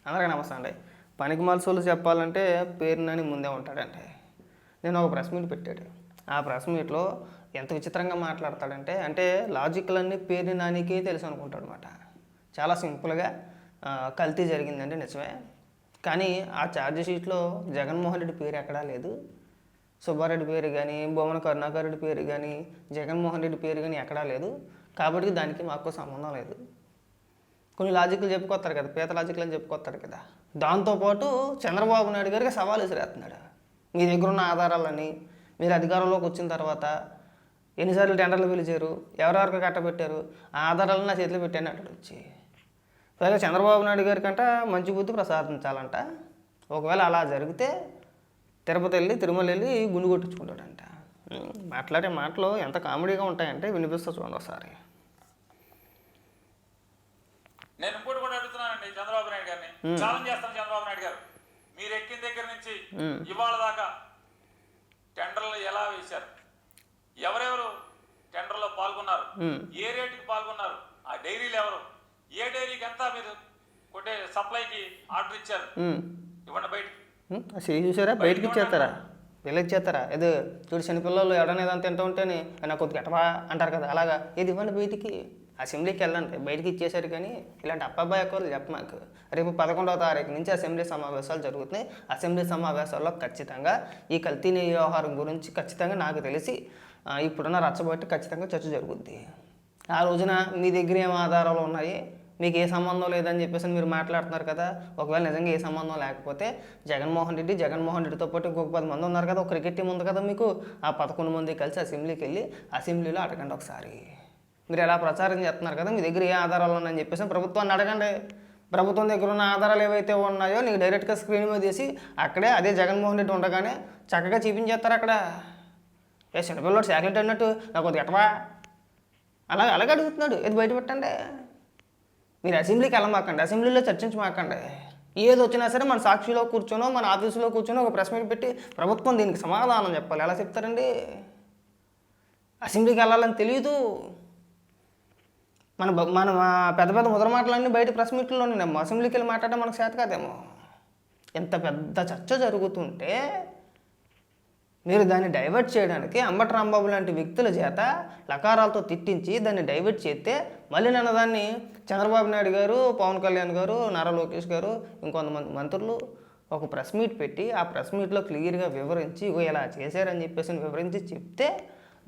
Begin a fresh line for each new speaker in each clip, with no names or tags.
అందరికీ నమస్తే అండి. పనికి మనుషులు చెప్పాలంటే పేరు నాని ముందే ఉంటాడండి. నేను ఒక ప్రెస్ మీట్ పెట్టాడు. ఆ ప్రెస్ మీట్లో ఎంత విచిత్రంగా మాట్లాడతాడంటే, లాజిక్లన్నీ పేరు నానికే తెలుసు అనుకుంటాడు అనమాట. చాలా సింపుల్గా కల్తీ జరిగిందండి, నిజమే. కానీ ఆ ఛార్జ్ షీట్లో జగన్మోహన్ రెడ్డి పేరు ఎక్కడా లేదు. సుబ్బారెడ్డి పేరు కానీ, భువన కరుణాకర్ రెడ్డి పేరు కానీ, జగన్మోహన్ రెడ్డి పేరు కానీ ఎక్కడా లేదు. కాబట్టి దానికి మాకు సంబంధం లేదు. కొన్ని లాజిక్లు చెప్పుకొస్తారు కదా, పీత లాజిక్లు అని చెప్పుకొస్తారు కదా. దాంతోపాటు చంద్రబాబు నాయుడు గారికి సవాల్ విసిరేస్తున్నాడు. మీ దగ్గర ఉన్న ఆధారాలని, మీరు అధికారంలోకి వచ్చిన తర్వాత ఎన్నిసార్లు టెండర్లు పిలిచారు, ఎవరెవరికి కట్టబెట్టారు, ఆ ఆధారాలను నా చేతిలో పెట్టాను అంటాడు వచ్చి. పైగా చంద్రబాబు నాయుడు గారి కంట మంచి బుద్ధి ప్రసాదించాలంట. ఒకవేళ అలా జరిగితే తిరుపతి వెళ్ళి, తిరుమల వెళ్ళి గుండు కొట్టించుకుంటాడంట. మాట్లాడే మాటలు ఎంత కామెడీగా ఉంటాయంటే వినిపిస్తూ చూడండి ఒకసారి.
నేను ఇంకోటి కూడా అడుగుతున్నానండి చంద్రబాబు నాయుడు గారిని, ఛాలెంజ్ చేస్తాను. చంద్రబాబు నాయుడు గారు, మీరు ఎక్కిన దగ్గర నుంచి ఇవాళ దాకా టెండర్లు ఎలా వేశారు, ఎవరెవరు టెండర్లో పాల్గొన్నారు, ఏ రేటుకి పాల్గొన్నారు, ఆ డైరీలు ఎవరు, ఏ డైరీకి ఎంత మీరు కొట్టే సప్లైకి ఆర్డర్ ఇచ్చారు, ఇవ్వండి బయటికి.
చూసారా, బయటకి ఇచ్చేస్తారా, వీళ్ళకి ఇచ్చేస్తారా? ఏదో చూడు, చిన్నపిల్లలు ఎవడైనా ఏదైనా తింటూ ఉంటేనే నాకు కొద్దిగా ఎటవా అంటారు కదా, అలాగా ఇది ఇవ్వండి బయటికి. అసెంబ్లీకి వెళ్ళండి, బయటికి ఇచ్చేసారు. కానీ ఇలాంటి అబ్బాయి ఎక్కువ చెప్ప మాకు. రేపు 11వ తారీఖు నుంచి అసెంబ్లీ సమావేశాలు జరుగుతున్నాయి. అసెంబ్లీ సమావేశాల్లో ఖచ్చితంగా ఈ కల్తీ వ్యవహారం గురించి ఖచ్చితంగా నాకు తెలిసి ఇప్పుడున్న రచ్చబట్టి ఖచ్చితంగా చర్చ జరుగుద్ది. ఆ రోజున మీ దగ్గర ఏం ఆధారాలు ఉన్నాయి, మీకు ఏ సంబంధం లేదని చెప్పేసి మీరు మాట్లాడుతున్నారు కదా. ఒకవేళ నిజంగా ఏ సంబంధం లేకపోతే జగన్మోహన్ రెడ్డితో పాటు ఇంకొక 10 మంది ఉన్నారు కదా, ఒక క్రికెట్ టీం ఉంది కదా మీకు. ఆ 11 మంది కలిసి అసెంబ్లీకి వెళ్ళి అసెంబ్లీలో అడగండి ఒకసారి. మీరు ఎలా ప్రచారం చేస్తున్నారు కదా, మీ దగ్గర ఏ ఆధారాలు ఉన్నాయని చెప్పేసి ప్రభుత్వాన్ని అడగండి. ప్రభుత్వం దగ్గర ఉన్న ఆధారాలు ఏవైతే ఉన్నాయో నీకు డైరెక్ట్గా స్క్రీన్ మీద తీసి అక్కడే అదే జగన్మోహన్ రెడ్డి ఉండగానే చక్కగా చూపించేస్తారు అక్కడ. ఏ చిన్నపిల్లడు చాక్లెట్ అన్నట్టు నాకు కొద్దిగా ఎట్టవా అలాగే అడుగుతున్నాడు. ఏది బయట పెట్టండి. మీరు అసెంబ్లీకి వెళ్ళమాకండి, అసెంబ్లీలో చర్చించమాకండి. ఏది వచ్చినా సరే మన సాక్షిలో కూర్చొనో, మన ఆఫీసులో కూర్చొనో ఒక ప్రెస్ మీట్ పెట్టి ప్రభుత్వం దీనికి సమాధానం చెప్పాలి. ఎలా చెప్తారండి? అసెంబ్లీకి వెళ్ళాలని తెలియదు. మన పెద్ద పెద్ద ముద్ర మాటలన్నీ బయట ప్రెస్ మీట్లోనే, అసెంబ్లీకి వెళ్ళి మాట్లాడడం మనకు చేత కాదేమో. ఎంత పెద్ద చర్చ జరుగుతుంటే మీరు దాన్ని డైవర్ట్ చేయడానికి అంబటి రాంబాబు లాంటి వ్యక్తుల చేత లకారాలతో తిట్టించి దాన్ని డైవర్ట్ చేస్తే మళ్ళీ నన్ను దాన్ని చంద్రబాబు నాయుడు గారు, పవన్ కళ్యాణ్ గారు, నారా లోకేష్ గారు, ఇంకొంతమంది మంత్రులు ఒక ప్రెస్ మీట్ పెట్టి ఆ ప్రెస్ మీట్లో క్లియర్గా వివరించి ఇలా చేశారని చెప్పేసి వివరించి చెప్తే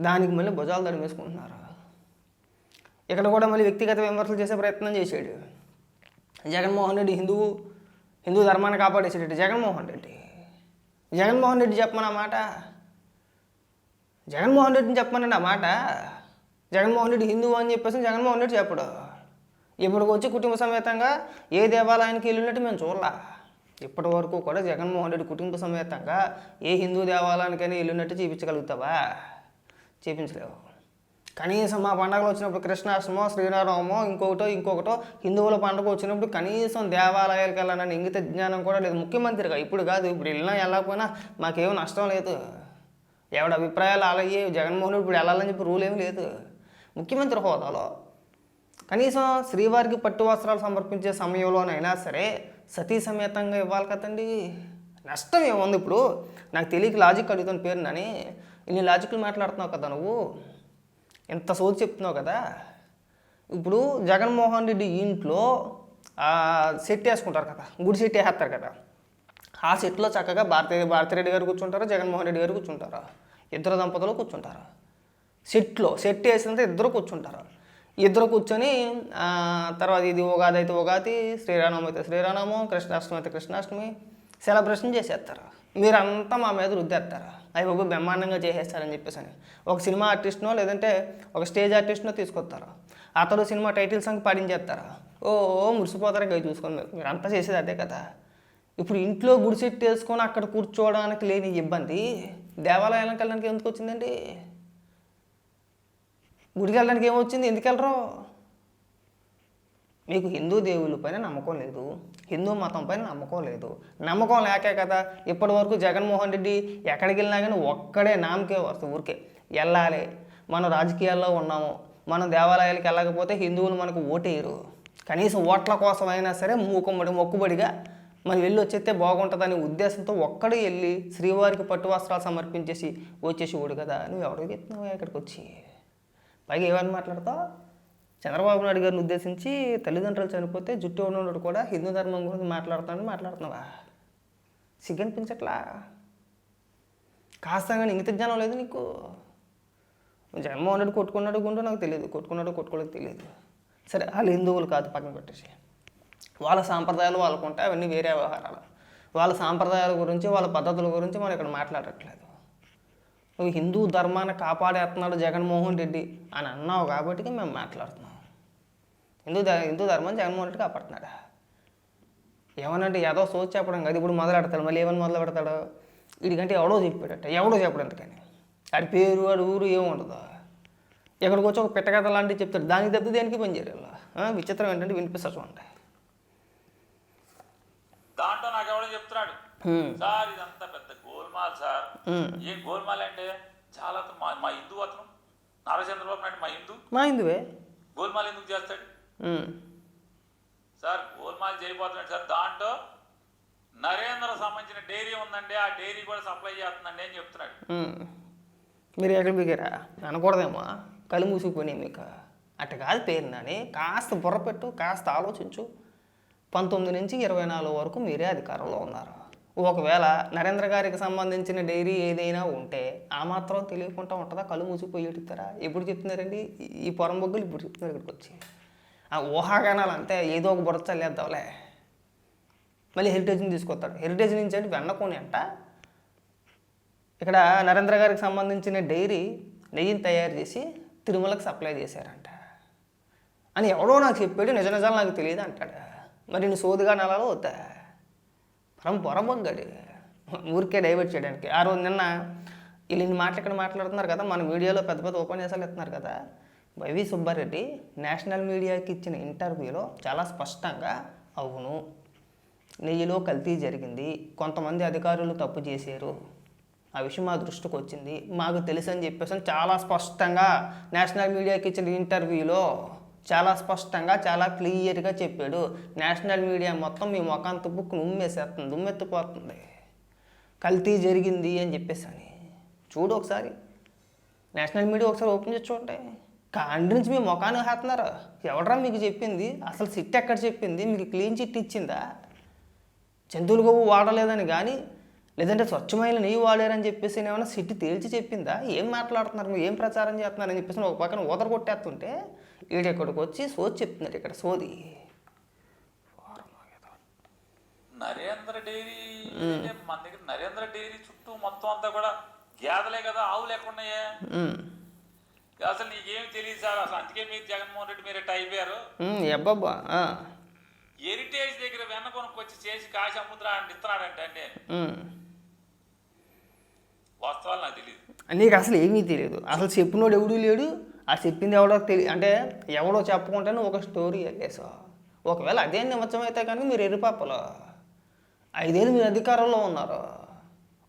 దానికి మళ్ళీ భుజాలు తడిమేసుకుంటున్నారు. ఇక్కడ కూడా మళ్ళీ వ్యక్తిగత విమర్శలు చేసే ప్రయత్నం చేశాడు. జగన్మోహన్ రెడ్డి హిందూ ధర్మాన్ని కాపాడేసాడు. జగన్మోహన్ రెడ్డి చెప్పమని ఆ మాట, జగన్మోహన్ రెడ్డిని చెప్పమనండి ఆ మాట. జగన్మోహన్ రెడ్డి హిందువు అని చెప్పేసి జగన్మోహన్ రెడ్డి చెప్పడు. ఇప్పటికి వచ్చి కుటుంబ సమేతంగా ఏ దేవాలయానికి వెళ్ళినట్టు మేము చూడాల. ఇప్పటి వరకు కూడా జగన్మోహన్ రెడ్డి కుటుంబ సమేతంగా ఏ హిందూ దేవాలయానికైనా వెళ్ళినట్టు చూపించగలుగుతావా? చూపించలేవు. కనీసం మా పండుగలు వచ్చినప్పుడు కృష్ణాష్టమో, శ్రీరామనవమో, ఇంకొకటో హిందువుల పండుగ వచ్చినప్పుడు కనీసం దేవాలయాలకు వెళ్ళాలని ఇంగిత జ్ఞానం కూడా లేదు ముఖ్యమంత్రిగా. ఇప్పుడు కాదు, ఇప్పుడు వెళ్ళకపోయినా మాకేం నష్టం లేదు. ఎవడి అభిప్రాయాలు అలాగే జగన్మోహన్ రెడ్డి ఇప్పుడు వెళ్ళాలని చెప్పి రూల్ ఏమి లేదు. ముఖ్యమంత్రి హోదాలో కనీసం శ్రీవారికి పట్టు వస్త్రాలు సమర్పించే సమయంలోనైనా సరే సతీ సమేతంగా ఇవ్వాలి కదండి. నష్టం ఏముంది? ఇప్పుడు నాకు తెలియక లాజిక్ అడుగుతాను పేరు నాని, ఇన్ని లాజిక్లు మాట్లాడుతున్నావు కదా నువ్వు, ఎంత సోది చెప్తున్నావు కదా. ఇప్పుడు జగన్మోహన్ రెడ్డి ఇంట్లో సెట్ వేసుకుంటారు కదా, గుడి సెట్ వేసేస్తారు కదా. ఆ సెట్లో చక్కగా భారతిరెడ్డి గారు కూర్చుంటారు, జగన్మోహన్ రెడ్డి గారు కూర్చుంటారు. ఇద్దరు దంపతులు కూర్చుంటారు. సెట్ వేసినంత ఇద్దరు కూర్చుంటారు. ఇద్దరు కూర్చొని తర్వాత ఇది ఉగాది అయితే ఉగాది, శ్రీరామనవమి అయితే శ్రీరామనవమి, కృష్ణాష్టమి అయితే కృష్ణాష్టమి సెలబ్రేషన్ చేసేస్తారు. మీరంతా మా మీద రుద్దేస్తారు. అవి ఒక బ్రహ్మాండంగా చేసేస్తారని చెప్పేసి అని ఒక సినిమా ఆర్టిస్ట్నో లేదంటే ఒక స్టేజ్ ఆర్టిస్ట్నో తీసుకొస్తారు. అతడు సినిమా టైటిల్ సాంగ్ పాడించేస్తారు. మురిసిపోతారు గవి చూసుకొని. మీరు అంతా చేసేది అదే కదా. ఇప్పుడు ఇంట్లో గుడి సెట్ వేసుకొని అక్కడ కూర్చోవడానికి లేని ఇబ్బంది దేవాలయాలకు వెళ్ళడానికి ఎందుకు వచ్చిందండి? గుడికి వెళ్ళడానికి ఏమొచ్చింది? ఎందుకు వెళ్ళరు? మీకు హిందూ దేవుళ్ళ పైన నమ్మకం లేదు, హిందూ మతం పైన నమ్మకం లేదు. నమ్మకం లేకే కదా ఇప్పటి వరకు జగన్మోహన్ రెడ్డి ఎక్కడికి వెళ్ళినా కానీ ఒక్కడే నామకే వస్తుంది. ఊరికే వెళ్ళాలి, మనం రాజకీయాల్లో ఉన్నాము, మనం దేవాలయాలకు వెళ్ళకపోతే హిందువులు మనకు ఓటేయరు. కనీసం ఓట్ల కోసమైనా సరే మొక్కుబడిగా మరి వెళ్ళి వచ్చేస్తే బాగుంటుందనే ఉద్దేశంతో ఒక్కడే వెళ్ళి శ్రీవారికి పట్టు వస్త్రాలు సమర్పించేసి వచ్చేసి ఓడు కదా, నువ్వు ఎవరికి చెప్తున్నావు ఇక్కడికి వచ్చి? పైగా ఏమని మాట్లాడతావు? చంద్రబాబు నాయుడు గారిని ఉద్దేశించి తల్లిదండ్రులు చనిపోతే జుట్టు ఉన్నోడు కూడా హిందూ ధర్మం గురించి మాట్లాడుతున్నావా? సిగ్గనిపించట్లా? కాస్త కానీ ఇంగిత జ్ఞానం లేదు నీకు? జగన్మోహన్ రెడ్డి కొట్టుకున్నాడు గుండు నాకు తెలియదు, కొట్టుకోలేదు తెలియదు. సరే, వాళ్ళు హిందువులు కాదు, పక్కన పెట్టేసి వాళ్ళ సాంప్రదాయాలు వాళ్ళకు ఉంటాయి, అవన్నీ వేరే వ్యవహారాలు. వాళ్ళ సాంప్రదాయాల గురించి వాళ్ళ పద్ధతుల గురించి మనం ఇక్కడ మాట్లాడట్లేదు. నువ్వు హిందూ ధర్మాన్ని కాపాడేస్తున్నాడు జగన్మోహన్ రెడ్డి అని అన్నావు కాబట్టి మేము మాట్లాడుతున్నాం. హిందూ ధర్మాన్ని జగన్మోహన్ రెడ్డి కాపాడుతున్నాడా? ఏమనంటే ఏదో సోచి చెప్పడం కాదు. ఇప్పుడు మొదలెడతాడు, మళ్ళీ ఏమని మొదలు పెడతాడు? వీడికంటే ఎవడో చెప్పాడు అందుకని ఆడి పేరు ఆడి ఊరు ఏముండదు. ఎక్కడికి వచ్చి ఒక పెట్టకథ లాంటివి చెప్తాడు, దానికి తప్పితే దేనికి పని చేయరు. విచిత్రం ఏంటంటే వినిపిస్తా చూడండి.
దాంట్లో నాకు ఎవడో చెప్తున్నాడు, సార్ ఇదంతా పెద్ద గోల్మాల్ సార్. ఏం గోల్మాల్ అంటే చాలా మా హిందూ అతను నారా చంద్రబాబు నాయుడు మా
హిందువే
గోల్మాల్ ఎందుకు చేస్తాడు సార్? గోల్మాల్ చేయబోతున్నాడు సార్. దాంట్లో నరేంద్ర సంబంధించిన డైరీ ఉందండి, ఆ డైరీ కూడా సప్లై చేస్తుందండి అని చెప్తున్నాడు.
మీరు ఎక్కడ బిగారా అనకూడదేమో, కళ్ళు మూసుకుపోయినాయి మీకు. అట్ట కాదు పేరుందని కాస్త బుర్రపెట్టు, కాస్త ఆలోచించు. 19 నుంచి 24 వరకు మీరే అధికారంలో ఉన్నారు. ఒకవేళ నరేంద్ర గారికి సంబంధించిన డైరీ ఏదైనా ఉంటే ఆ మాత్రం తెలియకుండా ఉంటుందా? కళ్ళు మూసిపోయి ఎడుతారా? ఎప్పుడు చెప్తున్నారండి ఈ పొరంబొగ్గులు? ఇప్పుడు చెప్తున్నారు ఇక్కడికి వచ్చి. ఆ ఊహాగానాలు అంతే, ఏదో ఒక బుర్ర చల్లేద్దాంలే. మళ్ళీ హెరిటేజ్ని తీసుకొస్తాడు. హెరిటేజ్ నుంచి అంటే వెన్నకోని అంట ఇక్కడ నరేంద్ర గారికి సంబంధించిన డైరీ నెయ్యిని తయారు చేసి తిరుమలకు సప్లై చేశారంట అని ఎవడో నాకు చెప్పాడు. నిజాలు నాకు తెలియదు అంటాడు. మరి నేను సోదిగా నెలలో అవుతా పొరబొగ్గాడు ఊరికే డైవర్ట్ చేయడానికి. ఆ రోజు నిన్న వీళ్ళు ఇన్ని మాటలు ఇక్కడ మాట్లాడుతున్నారు కదా, మన మీడియాలో పెద్ద పెద్ద ఉపన్యాసాలు ఇస్తున్నారు కదా. వైవి సుబ్బారెడ్డి నేషనల్ మీడియాకి ఇచ్చిన ఇంటర్వ్యూలో చాలా స్పష్టంగా అవును నెయ్యిలో కల్తీ జరిగింది, కొంతమంది అధికారులు తప్పు చేశారు, ఆ విషయం మా దృష్టికి వచ్చింది, మాకు తెలుసు అని చెప్పేసి చాలా స్పష్టంగా నేషనల్ మీడియాకి ఇచ్చిన ఇంటర్వ్యూలో చాలా స్పష్టంగా చాలా క్లియర్గా చెప్పాడు. నేషనల్ మీడియా మొత్తం మీ ముఖాన్ని తుప్పుకు దుమ్మెత్తిపోతుంది కల్తీ జరిగింది అని చెప్పేసి అని. చూడు ఒకసారి నేషనల్ మీడియా ఒకసారి ఓపెన్ చేసి చూడండి. కాండి నుంచి మీ ముఖాన్ని వేస్తున్నారు. ఎవడరా మీకు చెప్పింది? అసలు సిట్ ఎక్కడ చెప్పింది? మీకు క్లీన్ చిట్ ఇచ్చిందా? జంతువులు గొవ్వు వాడలేదని కానీ, లేదంటే స్వచ్ఛమైన నెయ్యి వాడారని చెప్పేసి ఏమైనా సిట్టి తేల్చి చెప్పిందా? ఏం మాట్లాడుతున్నారు మీరు? ఏం ప్రచారం చేస్తున్నారని చెప్పేసి ఒక పక్కన ఊదర కొట్టేస్తుంటే ఈడెక్కడికి వచ్చి సోది చెప్తున్నారు. ఇక్కడ సోది
నరేంద్ర డైరీ, మన దగ్గర నరేంద్ర డైరీ చుట్టూ మొత్తం అంతా కూడా గేదలే కదా, ఆవులు ఎక్కడున్నాయే? అసలు నీకేం తెలియదు సార్. అసలు అందుకే మీరు జగన్మోహన్ రెడ్డి మీరు ఎట్లా అయిపోయారు.
అబ్బాబ్బా
హెరిటేజ్ దగ్గర వెన్న కొనుక్కొచ్చి చేసి కాశీ అమ్ముతున్నా అంటే ఇస్తున్నాడంటే అంటే వాస్తవాలు నాకు తెలియదు.
నీకు అసలు ఏమీ తెలియదు. అసలు చెప్పినోడు ఎవడూ లేడు. ఆ చెప్పింది ఎవడో అంటే ఎవడో చెప్పుకుంటేనే ఒక స్టోరీ వెళ్ళేసావు. ఒకవేళ అదే నిమిత్తమైతే కనుక మీరు ఎర్రిపాపలు 5 ఏళ్ళు మీరు అధికారంలో ఉన్నారు.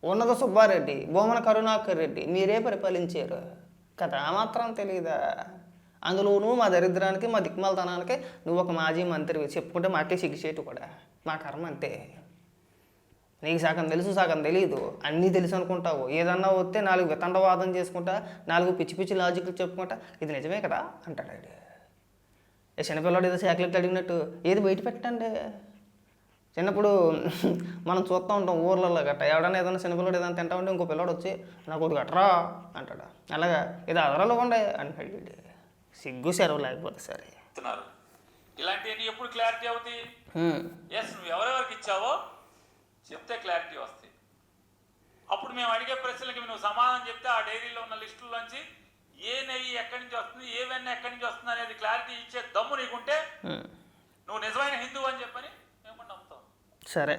ఉన్నత సుబ్బారెడ్డి, భూమన కరుణాకర్ రెడ్డి మీరే పరిపాలించారు కదా, ఆ మాత్రం తెలియదా? అందులోనూ మా దరిద్రానికి మా దిక్మాలతనానికి నువ్వు ఒక మాజీ మంత్రివి చెప్పుకుంటే మాకే సిగ్గుచేటు కూడా. మా కర్మ అంతే. నీకు సగం తెలుసు సగం తెలియదు, అన్నీ తెలుసు అనుకుంటావు. ఏదన్నా వస్తే 4 వితండవాదం చేసుకుంటా, 4 పిచ్చి పిచ్చి లాజిక్లు చెప్పుకుంటా ఇది నిజమే కదా అంటాడు. చిన్నపిల్లడు ఏదో చాక్లెట్ అడిగినట్టు ఏది బయట పెట్టండి. చిన్నప్పుడు మనం చూస్తూ ఉంటాం ఊర్లలో గట్ట, ఎవడన్నా ఏదైనా చిన్నపిల్లడు ఏదైనా తింటా ఉంటే ఇంకో పిల్లడు వచ్చి నాకు ఒకటి గట్రా అంటాడు. అలాగా ఇది అదరలో ఉండే అంటాడు. సిగ్గు సెలవు లేకపోతే సరే.
ఇలాంటివన్నీ ఎప్పుడు క్లారిటీ అవుతాయి? ఎస్, నువ్వు ఎవరెవరికి ఇచ్చావో చెప్తే క్లారిటీ వస్తాయి. అప్పుడు మేము అడిగే ప్రశ్నలకి నువ్వు సమాధానం చెప్తే ఆ డైరీలో ఉన్న లిస్టుల్లోంచి ఏ నెయ్యి ఎక్కడి నుంచి వస్తుంది, ఏ వెన్న ఎక్కడి నుంచి వస్తుంది అనేది క్లారిటీ ఇచ్చే దమ్ము నీకుంటే నువ్వు నిజమైన హిందువు అని చెప్పని మేము నమ్ముతాం.
సరే,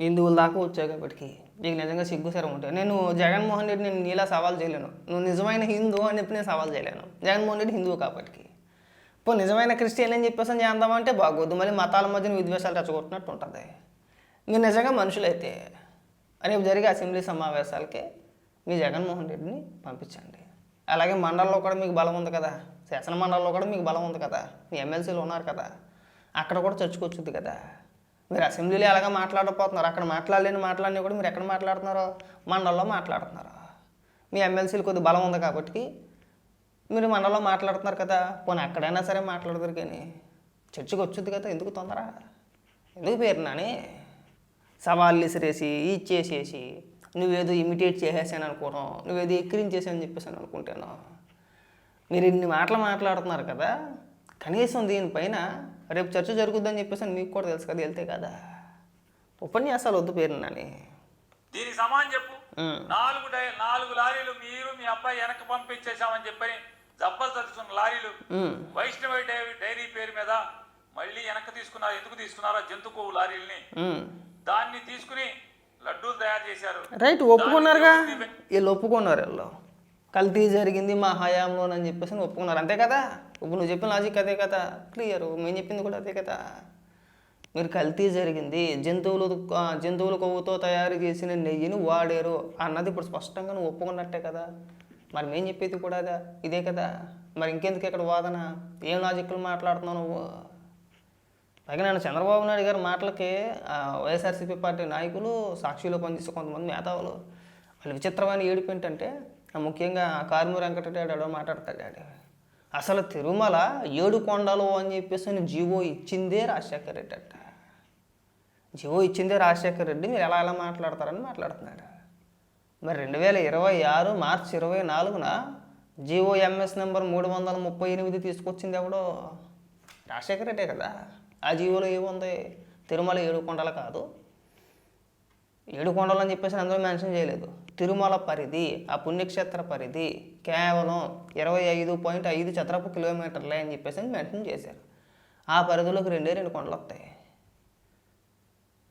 హిందువుల దాకా వచ్చావు కాబట్టి నీకు నిజంగా సిగ్గు సరం ఉంటాయి. నేను జగన్మోహన్ రెడ్డి నేను నీలా సవాల్ చేయలేను. నువ్వు నిజమైన హిందువు అని చెప్పి నేను సవాల్ చేయలేను. జగన్మోహన్ రెడ్డి హిందువు కాబట్టి. ఇప్పుడు నిజమైన క్రిస్టియన్ అని చెప్పేసి చేద్దామంటే బాగోద్దు. మళ్ళీ మతాల మధ్యన విద్వేషాలు రెచ్చగొట్టినట్టు ఉంటుంది. మీరు నిజంగా మనుషులైతే రేపు జరిగే అసెంబ్లీ సమావేశాలకి మీ జగన్మోహన్ రెడ్డిని పంపించండి. అలాగే మండలంలో కూడా మీకు బలం ఉంది కదా, శాసనమండలిలో కూడా మీకు బలం ఉంది కదా, మీ ఎమ్మెల్సీలు ఉన్నారు కదా, అక్కడ కూడా చర్చకొచ్చుద్ది కదా. మీరు అసెంబ్లీలో ఎలాగ మాట్లాడకపోతున్నారు, అక్కడ మాట్లాడినా కూడా మీరు ఎక్కడ మాట్లాడుతున్నారో, మండలంలో మాట్లాడుతున్నారు. మీ ఎమ్మెల్సీలు కొద్ది బలం ఉంది కాబట్టి మీరు మండలంలో మాట్లాడుతున్నారు కదా, పోనీ అక్కడైనా సరే మాట్లాడదురు కానీ చర్చకు వచ్చుద్ది కదా. ఎందుకు తొందర, ఎందుకు పేరు నాని సవాళ్ళు విసిరేసి ఇచ్చేసేసి నువ్వేదో ఇమిటేట్ చేసేసాను అనుకోవడం, నువ్వేదో ఎక్కిరించేసాను చెప్పేసాను అనుకుంటాను. మీరు ఇన్ని మాటలు మాట్లాడుతున్నారు కదా, కనీసం దీనిపైన రేపు చర్చ జరుగుద్దని చెప్పేసి మీకు కూడా తెలుసు కదా, వెళ్తే కదా ఉపన్యాసాలు వద్దు పేరు నాని.
దీనికి సమానం చెప్పు. 4 లారీలు మీరు మీ అబ్బాయి వెనక్కి పంపించేసామని చెప్పని జబ్బలు తరుచుకున్న లారీలు వైష్ణవి డైరీ పేరు మీద మళ్ళీ వెనక్కి తీసుకున్నారు. ఎందుకు తీసుకున్నారో జంతుకు లారీలని దాన్ని తీసుకుని లడ్డూలు తయారు చేశారు.
రైట్, ఒప్పుకున్నారుగా, వీళ్ళు ఒప్పుకున్నారు. వీళ్ళు కల్తీ జరిగింది మా హయాంలోనని చెప్పేసి ఒప్పుకున్నారు, అంతే కదా. ఇప్పుడు నువ్వు చెప్పిన లాజిక్ అదే కదా, క్లియర్. మేము చెప్పింది కూడా అదే కదా. మీరు కల్తీ జరిగింది, జంతువుల కొవ్వుతో తయారు చేసిన నెయ్యిని వాడారు అన్నది ఇప్పుడు స్పష్టంగా నువ్వు ఒప్పుకున్నట్టే కదా. మరి మేము చెప్పేది కూడా అదే, ఇదే కదా. మరి ఇంకెందుకు ఇక్కడ వాదన, ఏం లాజిక్లు మాట్లాడుతున్నావు నువ్వు? పైగా నేను చంద్రబాబు నాయుడు గారి మాటలకి వైఎస్ఆర్సీపీ పార్టీ నాయకులు, సాక్షిలో పనిచేసే కొంతమంది మేధావులు వాళ్ళు విచిత్రమైన ఏడుపు ఏంటంటే, ముఖ్యంగా కారుమూరి వెంకటరెడ్డి మాట్లాడతాడు, అసలు తిరుమల 7 కొండలు అని చెప్పేసి జీవో ఇచ్చిందే రాజశేఖర రెడ్డి అంట. జీవో ఇచ్చిందే రాజశేఖర రెడ్డి, మీరు ఎలా మాట్లాడతారని మాట్లాడుతున్నాడు. మరి 2026 మార్చి 24న జీవో ఎంఎస్ నెంబర్ 338 తీసుకొచ్చింది ఎవడో? రాజశేఖర రెడ్డే కదా. ఆ జీవోలో ఏముంది? తిరుమల 7 కొండలు కాదు, 7 కొండలు అని చెప్పేసి అందులో మెన్షన్ చేయలేదు. తిరుమల పరిధి, ఆ పుణ్యక్షేత్ర పరిధి కేవలం 25.5 చదరపు కిలోమీటర్లే అని చెప్పేసి మెన్షన్ చేశారు. ఆ పరిధిలోకి 2 కొండలు వస్తాయి,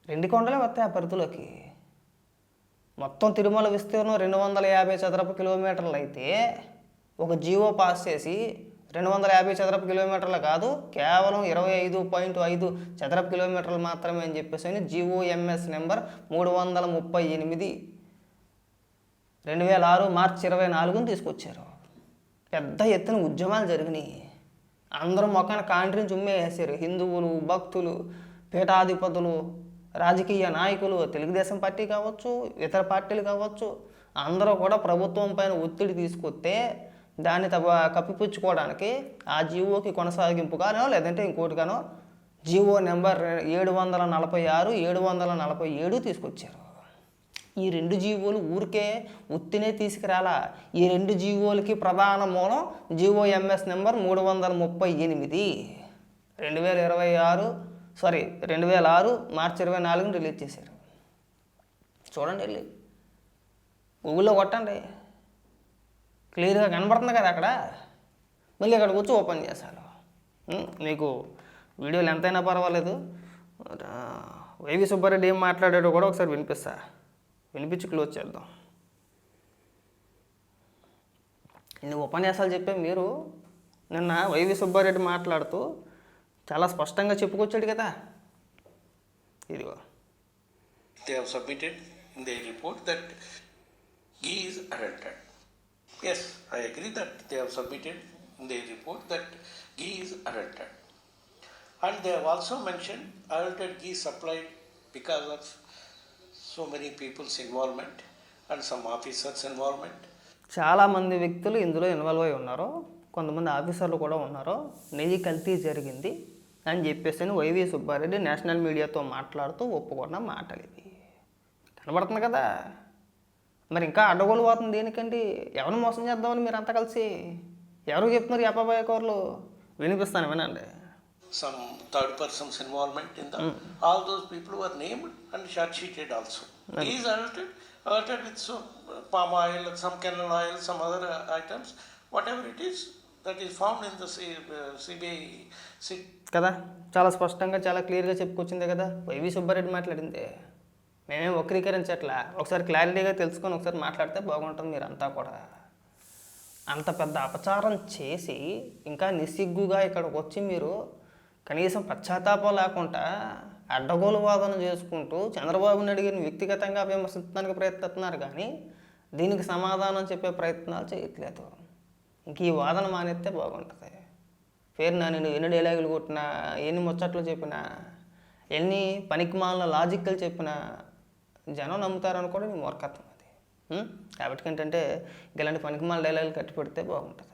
2 కొండలే వస్తాయి ఆ పరిధిలోకి. మొత్తం తిరుమల విస్తీర్ణం 250 చదరపు కిలోమీటర్లు అయితే ఒక జీవో పాస్ చేసి 250 చదరపు కిలోమీటర్లు కాదు, కేవలం 25.5 చదరపు కిలోమీటర్లు మాత్రమే అని చెప్పేసి జీవో ఎంఎస్ నెంబర్ 338 2006 మార్చి 24ని తీసుకొచ్చారు. పెద్ద ఎత్తున ఉద్యమాలు జరిగినాయి, అందరూ మొక్కన కాంట్రించి ఉమ్మేసారు. హిందువులు, భక్తులు, పీఠాధిపతులు, రాజకీయ నాయకులు, తెలుగుదేశం పార్టీ కావచ్చు, ఇతర పార్టీలు కావచ్చు, అందరూ కూడా ప్రభుత్వం పైన ఒత్తిడి తీసుకొస్తే దాన్ని కప్పిపుచ్చుకోవడానికి ఆ జీవోకి కొనసాగింపుగానో లేదంటే ఇంకోటిగానో జీవో నెంబర్ 746, 747 తీసుకొచ్చారు. ఈ 2 జీవోలు ఊరికే ఉత్తినే తీసుకురాలా. ఈ 2 జీవోలకి ప్రధాన మూలం జీవో ఎంఎస్ నెంబర్ 338 2006 మార్చి 24ని రిలీజ్ చేశారు. చూడండి, వెళ్ళి గూగుల్లో కొట్టండి, క్లియర్గా కనబడుతుంది కదా అక్కడ. మళ్ళీ అక్కడికి వచ్చి ఓపెన్ చేశారు. మీకు వీడియోలు ఎంతైనా పర్వాలేదు, వైవి సుబ్బారెడ్డి ఏం మాట్లాడాడో కూడా ఒకసారి వినిపించి క్లోజ్ చేద్దాం. ఇన్ని ఉపన్యాసాలు చెప్పే మీరు నిన్న వైవి సుబ్బారెడ్డి మాట్లాడుతూ చాలా స్పష్టంగా చెప్పుకొచ్చాడు కదా. ఇదిగో,
they have submitted in their report that ghee is adulterated. Yes, I agree that they have submitted in their report that ghee is adulterated. And they have also mentioned adulterated ghee supplied because of so many people's involvement and some officers' involvement.
చాలామంది వ్యక్తులు ఇందులో involve అయి ఉన్నారు, కొంతమంది ఆఫీసర్లు కూడా ఉన్నారు. నెయ్యి కల్తీ జరిగింది అని చెప్పేసి వైవి సుబ్బారెడ్డి నేషనల్ మీడియాతో మాట్లాడుతూ ఒప్పుకున్న మాటలు ఇవి కనబడుతుంది కదా. మరి ఇంకా అడ్డగోలు పోతుంది దేనికండి? ఎవరు మోసం చేద్దామని మీరు అంతా కలిసి ఎవరు చెప్తున్నారు? అబ్బాయి కోర్లు వినిపిస్తాను, వినండి.
Some third person's involvement in the all those people were named and charge-sheeted also. Ghee is adulterated with some palm oil, some canola oil, some other items, whatever it is that is found in the CBI.
కదా, చాలా స్పష్టంగా చాలా క్లియర్గా చెప్పుకొచ్చిందే కదా YV Subbareddy మాట్లాడిందే. మేమేం వక్రీకరించట్లా, ఒకసారి క్లారిటీగా తెలుసుకొని ఒకసారి మాట్లాడితే బాగుంటుంది. మీరంతా కూడా అంత పెద్ద అపచారం చేసి ఇంకా నిస్సిగ్గుగా ఇక్కడికి వచ్చి మీరు కనీసం పశ్చాత్తాపం లేకుండా అడ్డగోలు వాదన చేసుకుంటూ చంద్రబాబు నాయుడు గారిని వ్యక్తిగతంగా విమర్శించడానికి ప్రయత్నిస్తున్నారు, కానీ దీనికి సమాధానం చెప్పే ప్రయత్నాలు చేయట్లేదు. ఇంక ఈ వాదన మానేస్తే బాగుంటుంది. పేరు నేను ఎన్ని డైలాగులు కొట్టినా, ఎన్ని ముచ్చట్లు చెప్పినా, ఎన్ని పనికిమాలిన లాజిక్లు చెప్పినా జనం నమ్ముతారనుకోవడం నీ మూర్ఖత్వం అది. కాబట్టి ఏంటంటే ఇలాంటి పనికిమాలిన డైలాగులు కట్టి పెడితే బాగుంటుంది.